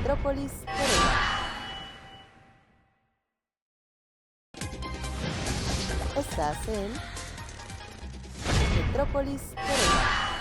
Metrópolis Querétaro. Estás en Metrópolis Querétaro.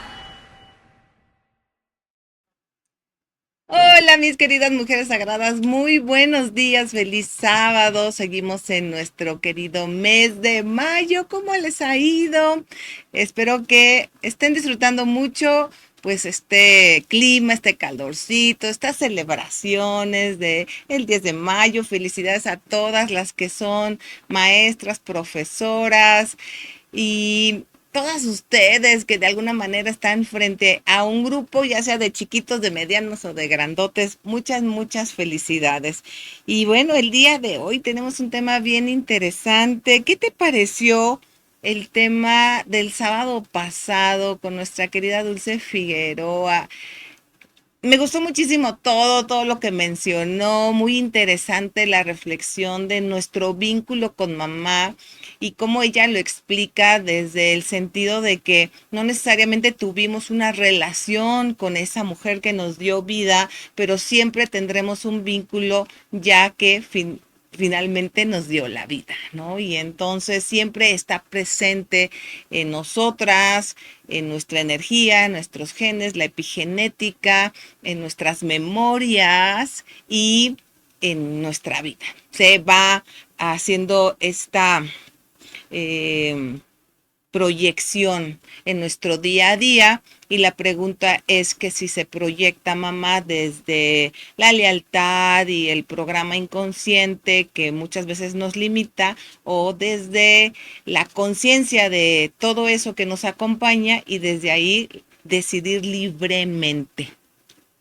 Hola, mis queridas mujeres sagradas, muy buenos días, feliz sábado. Seguimos en nuestro querido mes de mayo. ¿Cómo les ha ido? Espero que estén disfrutando mucho, pues este clima, este calorcito, estas celebraciones de el 10 de mayo. Felicidades a todas las que son maestras, profesoras y todas ustedes que de alguna manera están frente a un grupo, ya sea de chiquitos, de medianos o de grandotes, muchas, muchas felicidades. Y bueno, el día de hoy tenemos un tema bien interesante. ¿Qué te pareció el tema del sábado pasado con nuestra querida Dulce Figueroa? Me gustó muchísimo todo lo que mencionó, muy interesante la reflexión de nuestro vínculo con mamá y cómo ella lo explica desde el sentido de que no necesariamente tuvimos una relación con esa mujer que nos dio vida, pero siempre tendremos un vínculo ya que finalmente nos dio la vida, ¿no? Y entonces siempre está presente en nosotras, en nuestra energía, en nuestros genes, la epigenética, en nuestras memorias y en nuestra vida. Se va haciendo esta eh, proyección en nuestro día a día y la pregunta es que si se proyecta mamá desde la lealtad y el programa inconsciente que muchas veces nos limita o desde la conciencia de todo eso que nos acompaña y desde ahí decidir libremente.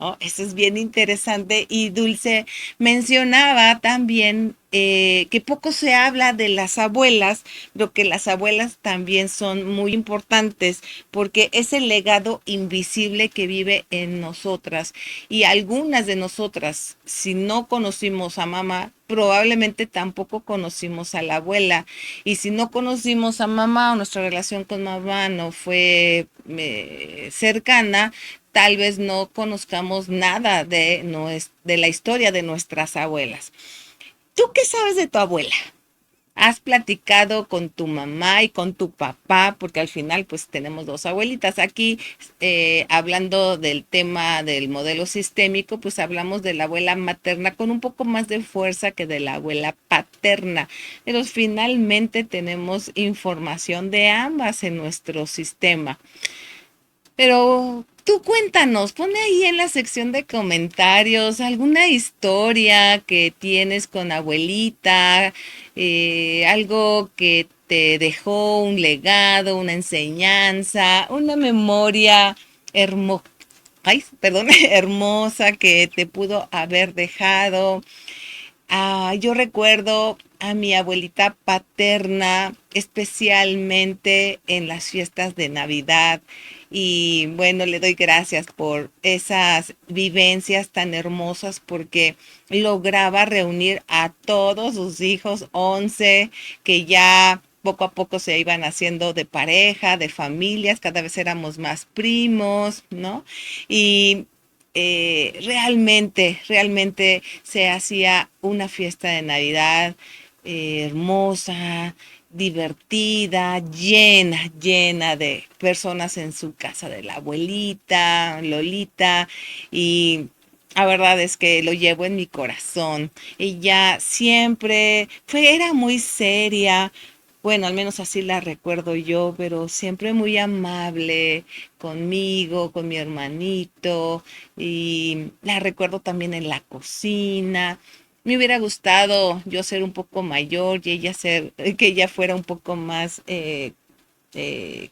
Oh, eso es bien interesante. Y Dulce mencionaba también que poco se habla de las abuelas, pero que las abuelas también son muy importantes porque es el legado invisible que vive en nosotras. Y algunas de nosotras, si no conocimos a mamá, probablemente tampoco conocimos a la abuela. Y si no conocimos a mamá o nuestra relación con mamá no fue cercana, tal vez no conozcamos nada de, de la historia de nuestras abuelas. ¿Tú qué sabes de tu abuela? ¿Has platicado con tu mamá y con tu papá? Porque al final pues tenemos dos abuelitas. Aquí hablando del tema del modelo sistémico, pues hablamos de la abuela materna con un poco más de fuerza que de la abuela paterna. Pero finalmente tenemos información de ambas en nuestro sistema. Pero tú cuéntanos, pone ahí en la sección de comentarios alguna historia que tienes con abuelita, algo que te dejó un legado, una enseñanza, una memoria hermosa, ay, perdón, hermosa que te pudo haber dejado. Yo recuerdo a mi abuelita paterna, especialmente en las fiestas de Navidad. Y bueno, le doy gracias por esas vivencias tan hermosas porque lograba reunir a todos sus hijos, 11 que ya poco a poco se iban haciendo de pareja, de familias, cada vez éramos más primos, ¿no? Y realmente se hacía una fiesta de Navidad hermosa, divertida, llena de personas en su casa de la abuelita, Lolita, y la verdad es que lo llevo en mi corazón. Ella siempre era muy seria, bueno, al menos así la recuerdo yo, pero siempre muy amable conmigo, con mi hermanito, y la recuerdo también en la cocina. Me hubiera gustado yo ser un poco mayor y ella ser, que ella fuera un poco más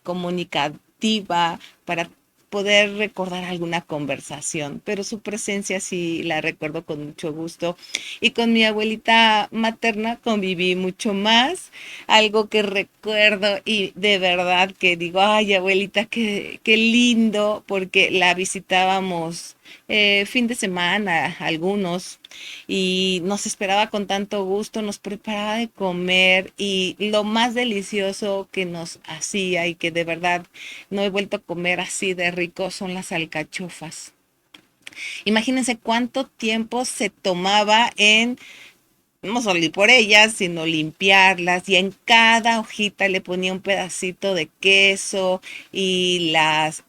comunicativa para poder recordar alguna conversación, pero su presencia sí la recuerdo con mucho gusto. Y con mi abuelita materna conviví mucho más, algo que recuerdo y de verdad que digo, ay abuelita, qué lindo, porque la visitábamos fin de semana, algunos, y nos esperaba con tanto gusto, nos preparaba de comer y lo más delicioso que nos hacía y que de verdad no he vuelto a comer así de rico son las alcachofas. Imagínense cuánto tiempo se tomaba en no solo ir por ellas, sino limpiarlas, y en cada hojita le ponía un pedacito de queso y las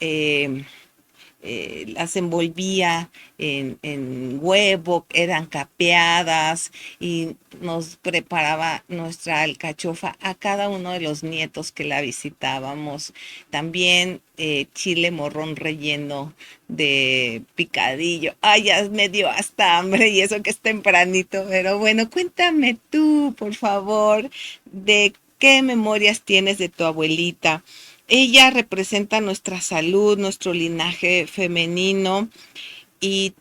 envolvía en huevo, eran capeadas y nos preparaba nuestra alcachofa a cada uno de los nietos que la visitábamos. También chile morrón relleno de picadillo. Ay, ya me dio hasta hambre y eso que es tempranito, pero bueno, cuéntame tú, por favor, de qué memorias tienes de tu abuelita. Ella representa nuestra salud, nuestro linaje femenino y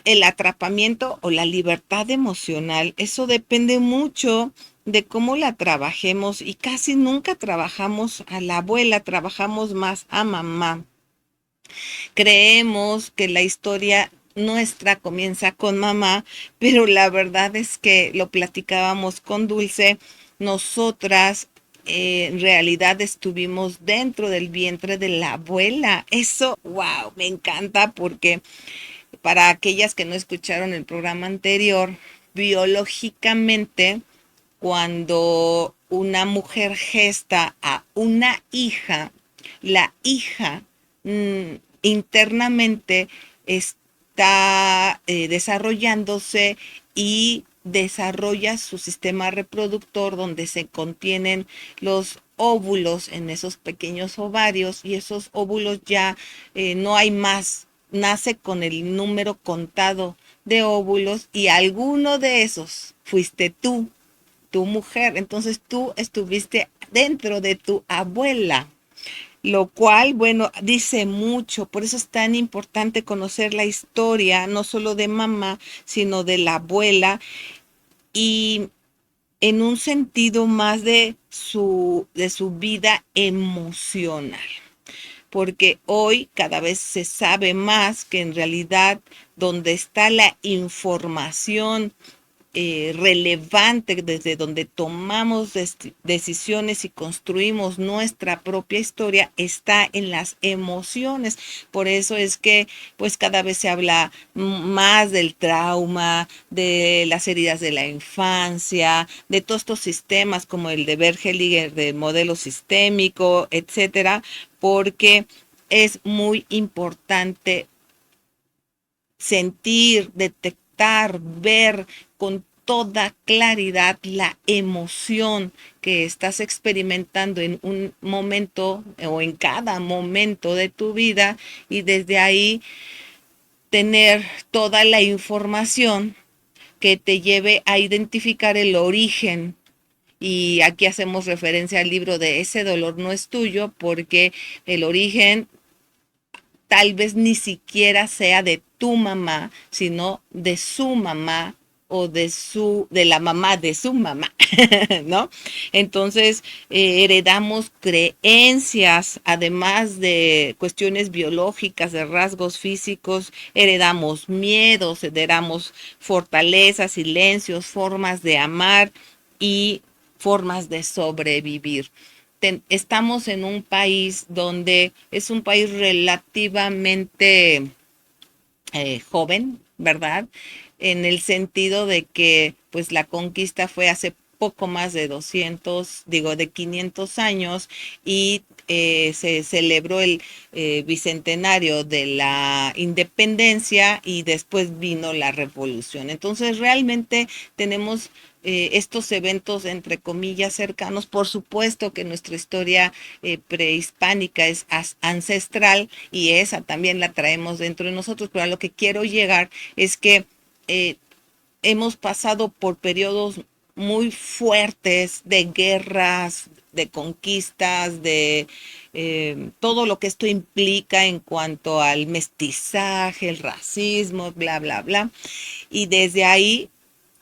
el atrapamiento o la libertad emocional. Eso depende mucho de cómo la trabajemos y casi nunca trabajamos a la abuela, trabajamos más a mamá. Creemos que la historia nuestra comienza con mamá, pero la verdad es que lo platicábamos con Dulce, nosotras en realidad estuvimos dentro del vientre de la abuela. Eso, wow, me encanta porque para aquellas que no escucharon el programa anterior, biológicamente, cuando una mujer gesta a una hija, la hija internamente está desarrollándose y desarrolla su sistema reproductor donde se contienen los óvulos en esos pequeños ovarios y esos óvulos ya no hay más, nace con el número contado de óvulos y alguno de esos fuiste tú, tu mujer, entonces tú estuviste dentro de tu abuela, lo cual, bueno, dice mucho, por eso es tan importante conocer la historia, no solo de mamá, sino de la abuela, y en un sentido más de su vida emocional. Porque hoy cada vez se sabe más que en realidad donde está la información relevante, desde donde tomamos decisiones y construimos nuestra propia historia, está en las emociones. Por eso es que pues cada vez se habla más del trauma, de las heridas de la infancia, de todos estos sistemas como el de Bergelinger, del modelo sistémico, etcétera, porque es muy importante sentir, detectar, ver con toda claridad la emoción que estás experimentando en un momento o en cada momento de tu vida y desde ahí tener toda la información que te lleve a identificar el origen. Y aquí hacemos referencia al libro de Ese dolor no es tuyo, porque el origen tal vez ni siquiera sea de tu mamá, sino de su mamá o de la mamá de su mamá, ¿no? Entonces, heredamos creencias, además de cuestiones biológicas, de rasgos físicos, heredamos miedos, heredamos fortalezas, silencios, formas de amar y formas de sobrevivir. Estamos en un país donde es un país relativamente joven, ¿verdad? En el sentido de que pues la conquista fue hace poco más de 200, digo, de 500 años y se celebró el bicentenario de la independencia y después vino la revolución. Entonces realmente tenemos estos eventos entre comillas cercanos. Por supuesto que nuestra historia prehispánica es ancestral y esa también la traemos dentro de nosotros, pero a lo que quiero llegar es que eh, hemos pasado por periodos muy fuertes de guerras, de conquistas, de todo lo que esto implica en cuanto al mestizaje, el racismo, bla, bla, bla. Y desde ahí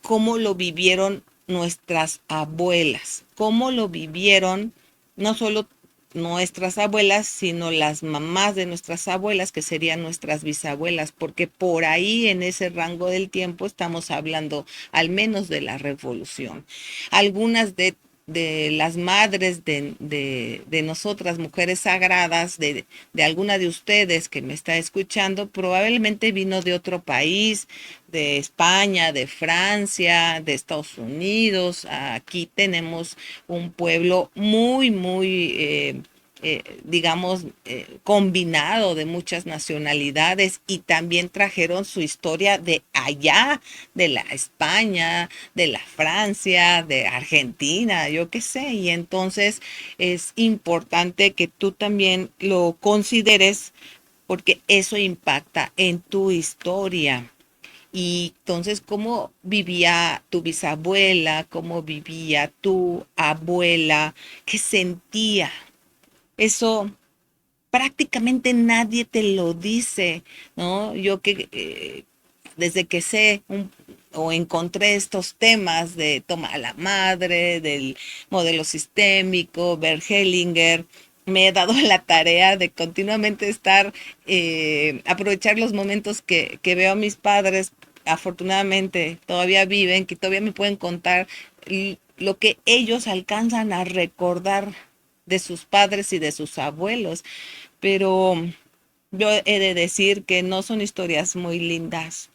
cómo lo vivieron nuestras abuelas, cómo lo vivieron no solo nuestras abuelas, sino las mamás de nuestras abuelas, que serían nuestras bisabuelas, porque por ahí en ese rango del tiempo estamos hablando al menos de la revolución. Algunas de de las madres de nosotras, mujeres sagradas, de alguna de ustedes que me está escuchando, probablemente vino de otro país, de España, de Francia, de Estados Unidos. Aquí tenemos un pueblo digamos, combinado de muchas nacionalidades y también trajeron su historia de allá, de la España, de la Francia, de Argentina, yo qué sé. Y entonces es importante que tú también lo consideres porque eso impacta en tu historia. Y entonces, ¿cómo vivía tu bisabuela? ¿Cómo vivía tu abuela? ¿Qué sentía? Eso prácticamente nadie te lo dice, ¿no? Yo que desde que sé o encontré estos temas de toma a la madre, del modelo sistémico, Bert Hellinger, me he dado la tarea de continuamente estar, aprovechar los momentos que veo a mis padres, afortunadamente todavía viven, que todavía me pueden contar lo que ellos alcanzan a recordar de sus padres y de sus abuelos, pero yo he de decir que no son historias muy lindas.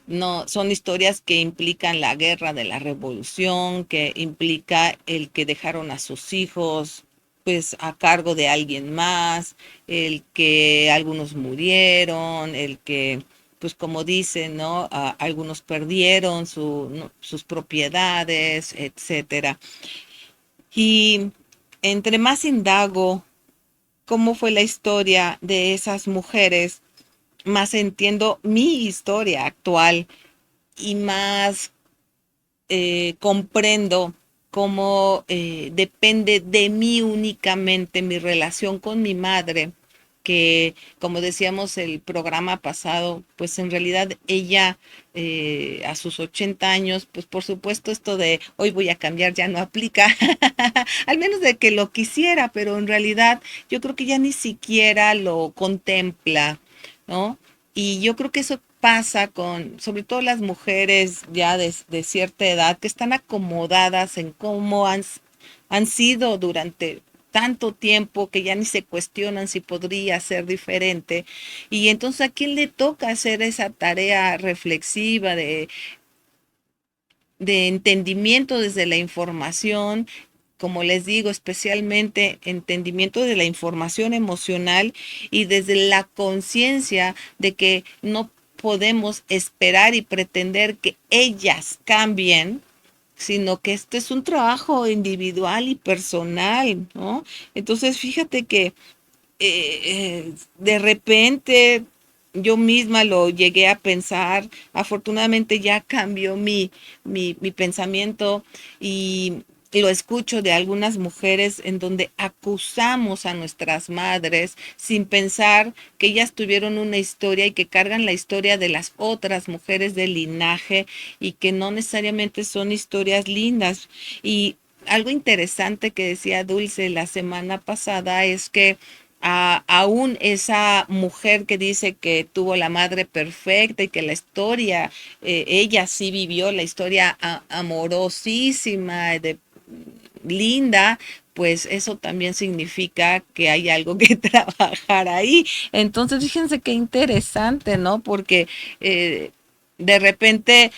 No, son historias que implican la guerra de la revolución, que implica el que dejaron a sus hijos pues a cargo de alguien más, el que algunos murieron, el que pues como dicen, ¿no? Algunos perdieron sus propiedades, etcétera. Y entre más indago cómo fue la historia de esas mujeres, más entiendo mi historia actual y más comprendo cómo depende de mí únicamente mi relación con mi madre, que como decíamos el programa pasado, pues en realidad ella a sus 80 años, pues por supuesto esto de hoy voy a cambiar ya no aplica, al menos de que lo quisiera, pero en realidad yo creo que ya ni siquiera lo contempla, ¿no? Y yo creo que eso pasa con, sobre todo las mujeres ya de cierta edad, que están acomodadas en cómo han sido durante tanto tiempo que ya ni se cuestionan si podría ser diferente. Y entonces, ¿a quién le toca hacer esa tarea reflexiva de entendimiento desde la información? Como les digo, especialmente entendimiento de la información emocional y desde la conciencia de que no podemos esperar y pretender que ellas cambien, sino que este es un trabajo individual y personal, ¿no? Entonces, fíjate que de repente yo misma lo llegué a pensar. Afortunadamente ya cambió mi pensamiento y lo escucho de algunas mujeres en donde acusamos a nuestras madres sin pensar que ellas tuvieron una historia y que cargan la historia de las otras mujeres del linaje y que no necesariamente son historias lindas. Y algo interesante que decía Dulce la semana pasada es que aún esa mujer que dice que tuvo la madre perfecta y que la historia, ella sí vivió la historia amorosísima, linda, pues eso también significa que hay algo que trabajar ahí. Entonces, fíjense qué interesante, ¿no? Porque de repente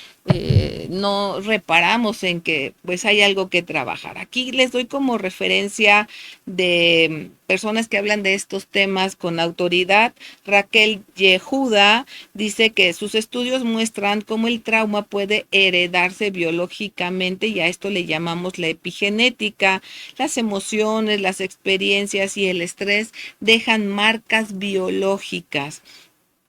no reparamos en que pues hay algo que trabajar. Aquí les doy como referencia de personas que hablan de estos temas con autoridad. Raquel Yehuda dice que sus estudios muestran cómo el trauma puede heredarse biológicamente y a esto le llamamos la epigenética. Las emociones, las experiencias y el estrés dejan marcas biológicas.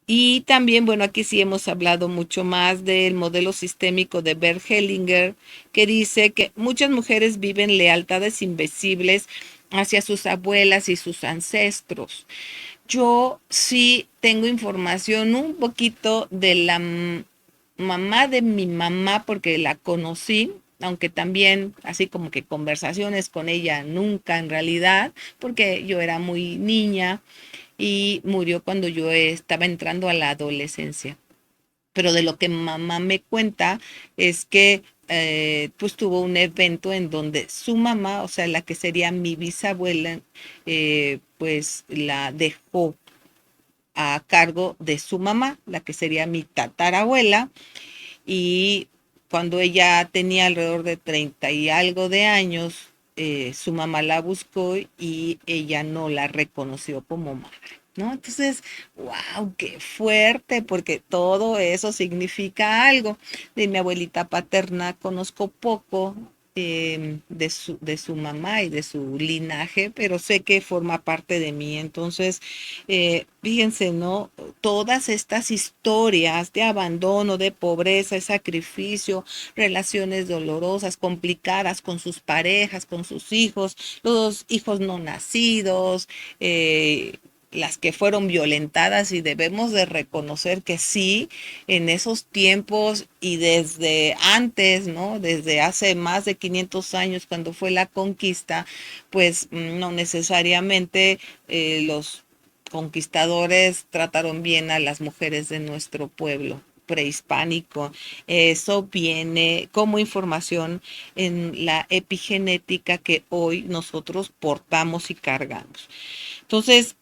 Y también, bueno, aquí sí hemos hablado mucho más del modelo sistémico de Bert Hellinger, que dice que muchas mujeres viven lealtades invisibles hacia sus abuelas y sus ancestros. Yo sí tengo información un poquito de la mamá de mi mamá porque la conocí, aunque también así como que conversaciones con ella nunca en realidad, porque yo era muy niña y murió cuando yo estaba entrando a la adolescencia. Pero de lo que mamá me cuenta es que pues tuvo un evento en donde su mamá, o sea, la que sería mi bisabuela, pues la dejó a cargo de su mamá, la que sería mi tatarabuela, y cuando ella tenía alrededor de 30 y algo de años, su mamá la buscó y ella no la reconoció como madre, ¿no? Entonces, wow, qué fuerte, porque todo eso significa algo. De mi abuelita paterna conozco poco, de su mamá y de su linaje, pero sé que forma parte de mí. Entonces, fíjense, ¿no? Todas estas historias de abandono, de pobreza, de sacrificio, relaciones dolorosas, complicadas con sus parejas, con sus hijos, los hijos no nacidos, las que fueron violentadas, y debemos de reconocer que sí, en esos tiempos y desde antes, ¿no? Desde hace más de 500 años, cuando fue la conquista, pues no necesariamente los conquistadores trataron bien a las mujeres de nuestro pueblo prehispánico. Eso viene como información en la epigenética que hoy nosotros portamos y cargamos. Entonces,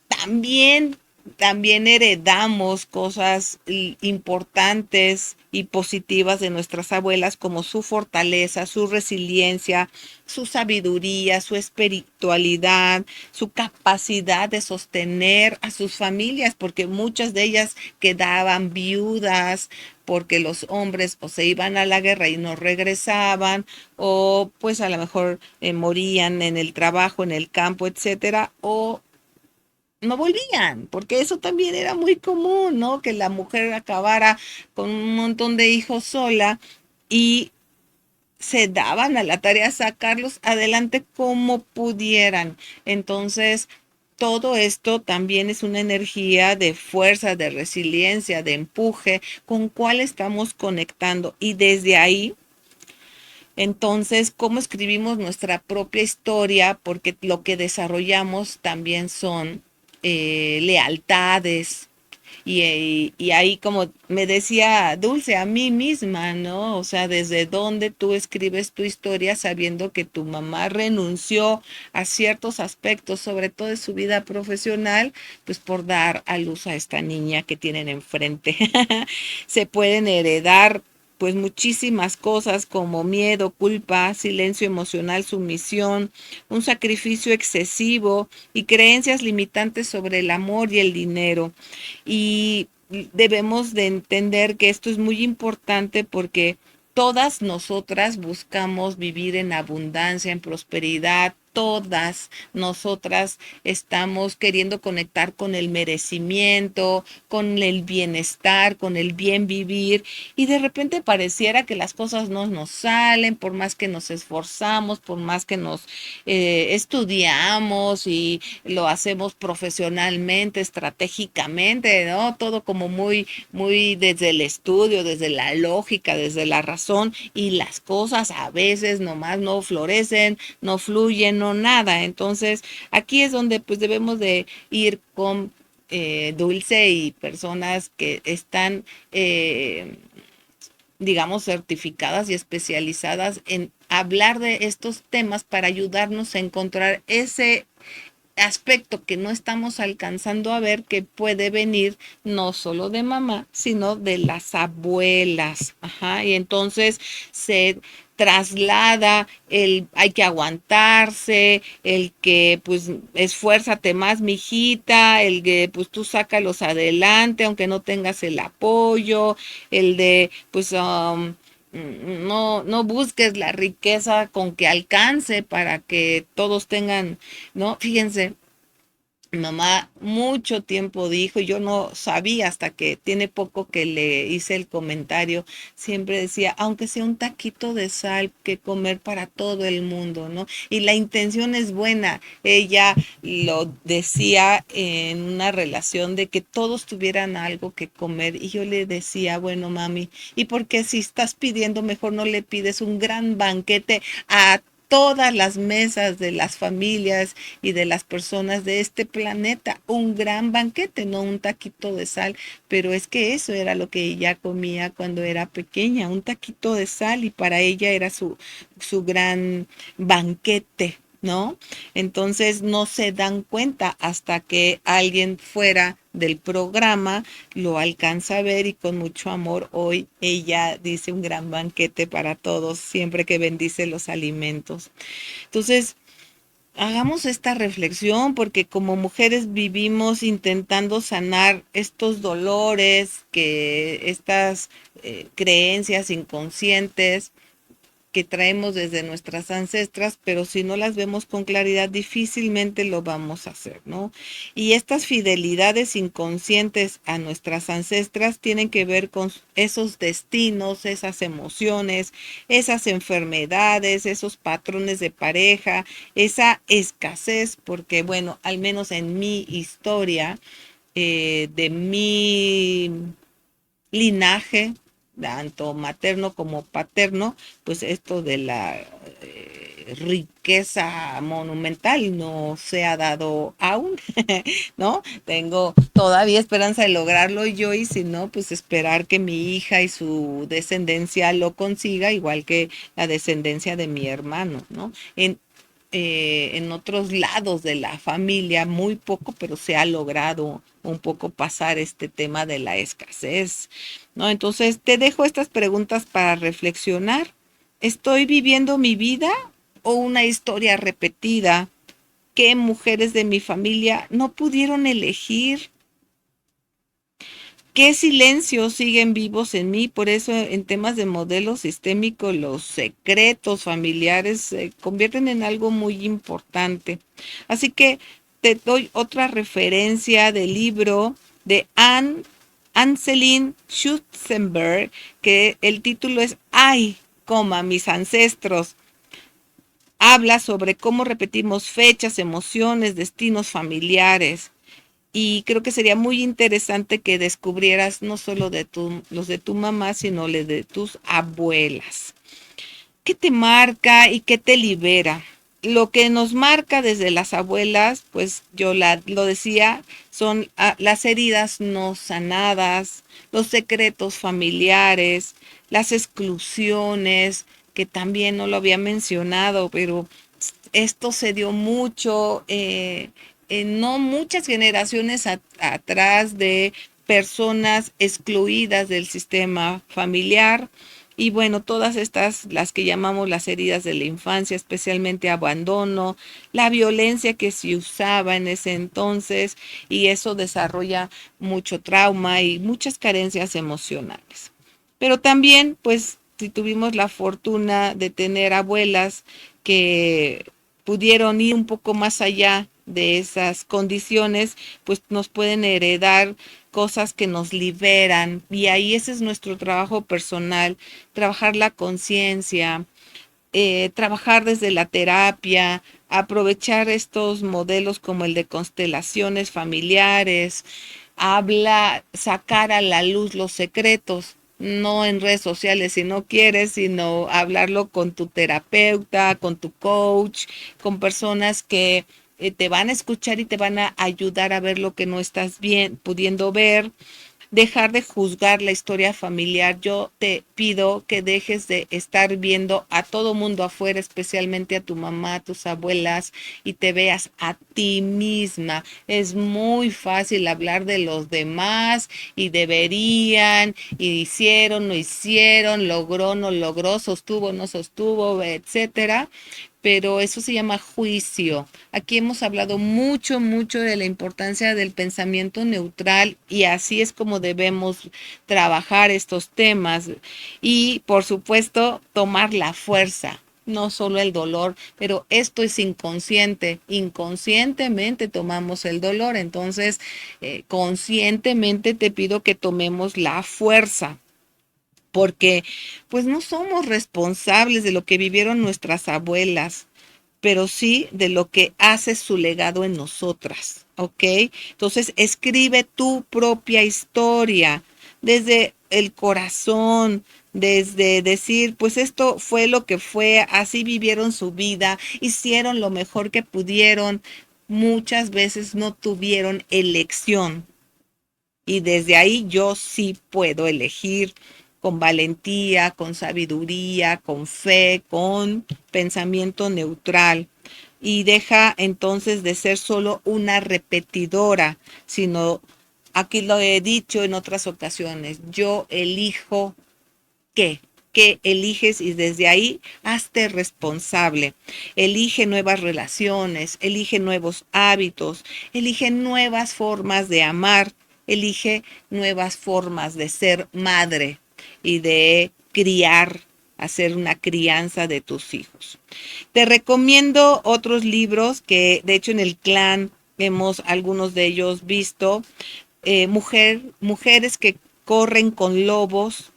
también, también heredamos cosas importantes y positivas de nuestras abuelas, como su fortaleza, su resiliencia, su sabiduría, su espiritualidad, su capacidad de sostener a sus familias, porque muchas de ellas quedaban viudas porque los hombres o se iban a la guerra y no regresaban, o pues a lo mejor morían en el trabajo, en el campo, etcétera, o no volvían, porque eso también era muy común, ¿no? Que la mujer acabara con un montón de hijos sola y se daban a la tarea de sacarlos adelante como pudieran. Entonces, todo esto también es una energía de fuerza, de resiliencia, de empuje, con cuál estamos conectando. Y desde ahí, entonces, ¿cómo escribimos nuestra propia historia? Porque lo que desarrollamos también son lealtades. Y ahí, como me decía Dulce, a mí misma, ¿no? O sea, desde dónde tú escribes tu historia sabiendo que tu mamá renunció a ciertos aspectos, sobre todo de su vida profesional, pues por dar a luz a esta niña que tienen enfrente. Se pueden heredar pues muchísimas cosas como miedo, culpa, silencio emocional, sumisión, un sacrificio excesivo y creencias limitantes sobre el amor y el dinero. Y debemos de entender que esto es muy importante porque todas nosotras buscamos vivir en abundancia, en prosperidad. Todas nosotras estamos queriendo conectar con el merecimiento, con el bienestar, con el bien vivir, y de repente pareciera que las cosas no nos salen, por más que nos esforzamos, por más que nos estudiamos y lo hacemos profesionalmente, estratégicamente, ¿no? Todo como muy, muy desde el estudio, desde la lógica, desde la razón, y las cosas a veces nomás no florecen, no fluyen, no nada. Entonces, aquí es donde pues debemos de ir con Dulce y personas que están, digamos, certificadas y especializadas en hablar de estos temas para ayudarnos a encontrar ese aspecto que no estamos alcanzando a ver, que puede venir no solo de mamá, sino de las abuelas. Ajá, y entonces se traslada el hay que aguantarse, el que pues esfuérzate más, mijita, el que pues tú sácalos adelante aunque no tengas el apoyo, el de pues no busques la riqueza con que alcance para que todos tengan, ¿no? Fíjense, mi mamá mucho tiempo dijo, y yo no sabía hasta que tiene poco que le hice el comentario, siempre decía, aunque sea un taquito de sal que comer para todo el mundo, ¿no? Y la intención es buena. Ella lo decía en una relación de que todos tuvieran algo que comer, y yo le decía, bueno, mami, ¿y por qué si estás pidiendo, mejor no le pides un gran banquete a todas las mesas de las familias y de las personas de este planeta. Un gran banquete, no un taquito de sal, pero es que eso era lo que ella comía cuando era pequeña, un taquito de sal, y para ella era su gran banquete, ¿no? Entonces no se dan cuenta hasta que alguien fuera del programa lo alcanza a ver, y con mucho amor hoy ella dice un gran banquete para todos siempre que bendice los alimentos. Entonces, hagamos esta reflexión porque como mujeres vivimos intentando sanar estos dolores, que estas creencias inconscientes que traemos desde nuestras ancestras, pero si no las vemos con claridad, difícilmente lo vamos a hacer, ¿no? Y estas fidelidades inconscientes a nuestras ancestras tienen que ver con esos destinos, esas emociones, esas enfermedades, esos patrones de pareja, esa escasez, porque bueno, al menos en mi historia, de mi linaje, tanto materno como paterno, pues esto de la riqueza monumental no se ha dado aún, ¿no? Tengo todavía esperanza de lograrlo yo, y si no, pues esperar que mi hija y su descendencia lo consiga, igual que la descendencia de mi hermano, ¿no? En otros lados de la familia, muy poco, pero se ha logrado un poco pasar este tema de la escasez, ¿no? Entonces, te dejo estas preguntas para reflexionar. ¿Estoy viviendo mi vida o una historia repetida que mujeres de mi familia no pudieron elegir? ¿Qué silencios siguen vivos en mí? Por eso en temas de modelo sistémico los secretos familiares se convierten en algo muy importante. Así que te doy otra referencia del libro de Anselin Schutzenberg, que el título es Ay, coma, mis ancestros. Habla sobre cómo repetimos fechas, emociones, destinos familiares. Y creo que sería muy interesante que descubrieras no solo los de tu mamá, sino los de tus abuelas. ¿Qué te marca y qué te libera? Lo que nos marca desde las abuelas, pues lo decía, son las heridas no sanadas, los secretos familiares, las exclusiones, que también no lo había mencionado, pero esto se dio mucho, no muchas generaciones atrás, de personas excluidas del sistema familiar. Y bueno, todas estas, las que llamamos las heridas de la infancia, especialmente abandono, la violencia que se usaba en ese entonces, y eso desarrolla mucho trauma y muchas carencias emocionales. Pero también, pues, si tuvimos la fortuna de tener abuelas que pudieron ir un poco más allá de esas condiciones, pues nos pueden heredar cosas que nos liberan, y ahí ese es nuestro trabajo personal, trabajar la conciencia, trabajar desde la terapia, aprovechar estos modelos como el de constelaciones familiares, sacar a la luz los secretos, no en redes sociales si no quieres, sino hablarlo con tu terapeuta, con tu coach, con personas que te van a escuchar y te van a ayudar a ver lo que no estás bien pudiendo ver. Dejar de juzgar la historia familiar. Yo te pido que dejes de estar viendo a todo mundo afuera, especialmente a tu mamá, a tus abuelas, y te veas a ti misma. Es muy fácil hablar de los demás y deberían, y hicieron, no hicieron, logró, no logró, sostuvo, no sostuvo, etcétera, pero eso se llama juicio. Aquí hemos hablado mucho, mucho de la importancia del pensamiento neutral, y así es como debemos trabajar estos temas. Y por supuesto, tomar la fuerza, no solo el dolor, pero esto es inconsciente. Inconscientemente tomamos el dolor, entonces conscientemente te pido que tomemos la fuerza, porque pues no somos responsables de lo que vivieron nuestras abuelas, pero sí de lo que hace su legado en nosotras, ¿ok? Entonces, escribe tu propia historia desde el corazón, desde decir, pues esto fue lo que fue, así vivieron su vida, hicieron lo mejor que pudieron, muchas veces no tuvieron elección. Y desde ahí yo sí puedo elegir con valentía, con sabiduría, con fe, con pensamiento neutral. Y deja entonces de ser solo una repetidora, sino, aquí lo he dicho en otras ocasiones, yo elijo qué eliges y desde ahí hazte responsable. Elige nuevas relaciones, elige nuevos hábitos, elige nuevas formas de amar, elige nuevas formas de ser madre y de criar, hacer una crianza de tus hijos. Te recomiendo otros libros que de hecho en el clan hemos algunos de ellos visto. Mujeres que corren con lobos.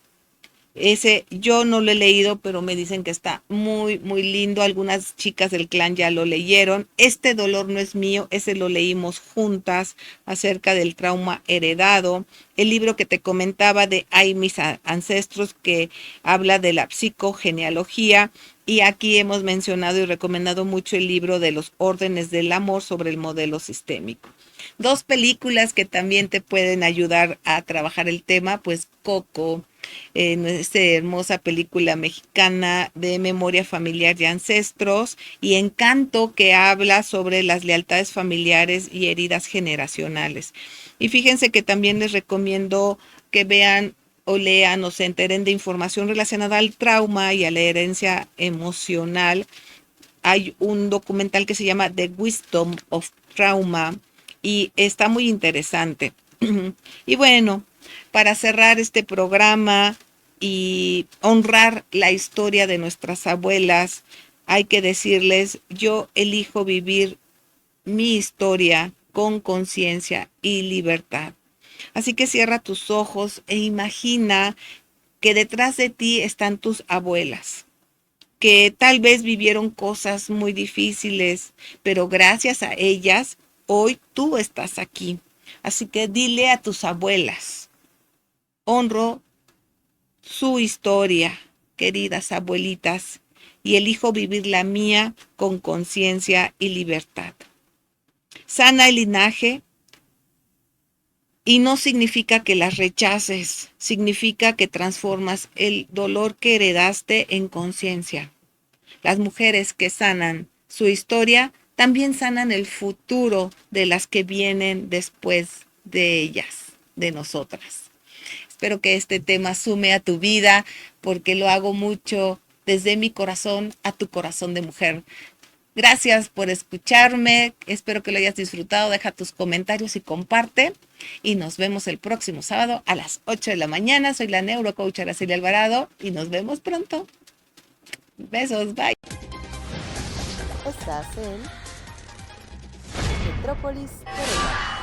Ese yo no lo he leído, pero me dicen que está muy, muy lindo. Algunas chicas del clan ya lo leyeron. Este dolor no es mío, ese lo leímos juntas acerca del trauma heredado. El libro que te comentaba de Ay, mis ancestros, que habla de la psicogenealogía. Y aquí hemos mencionado y recomendado mucho el libro de los órdenes del amor sobre el modelo sistémico. Dos películas que también te pueden ayudar a trabajar el tema, pues Coco, esta hermosa película mexicana de memoria familiar y ancestros, y Encanto, que habla sobre las lealtades familiares y heridas generacionales. Y fíjense que también les recomiendo que vean o lean o se enteren de información relacionada al trauma y a la herencia emocional. Hay un documental que se llama The Wisdom of Trauma y está muy interesante. Y bueno, para cerrar este programa y honrar la historia de nuestras abuelas, hay que decirles, yo elijo vivir mi historia con conciencia y libertad. Así que cierra tus ojos e imagina que detrás de ti están tus abuelas, que tal vez vivieron cosas muy difíciles, pero gracias a ellas, hoy tú estás aquí. Así que dile a tus abuelas, honro su historia, queridas abuelitas, y elijo vivir la mía con conciencia y libertad. Sana el linaje y no significa que las rechaces, significa que transformas el dolor que heredaste en conciencia. Las mujeres que sanan su historia también sanan el futuro de las que vienen después de ellas, de nosotras. Espero que este tema sume a tu vida porque lo hago mucho desde mi corazón a tu corazón de mujer. Gracias por escucharme, espero que lo hayas disfrutado, deja tus comentarios y comparte. Y nos vemos el próximo sábado a las 8 de la mañana. Soy la neurocoach Araceli Alvarado y nos vemos pronto. Besos, bye. Estás en Metrópolis Corea.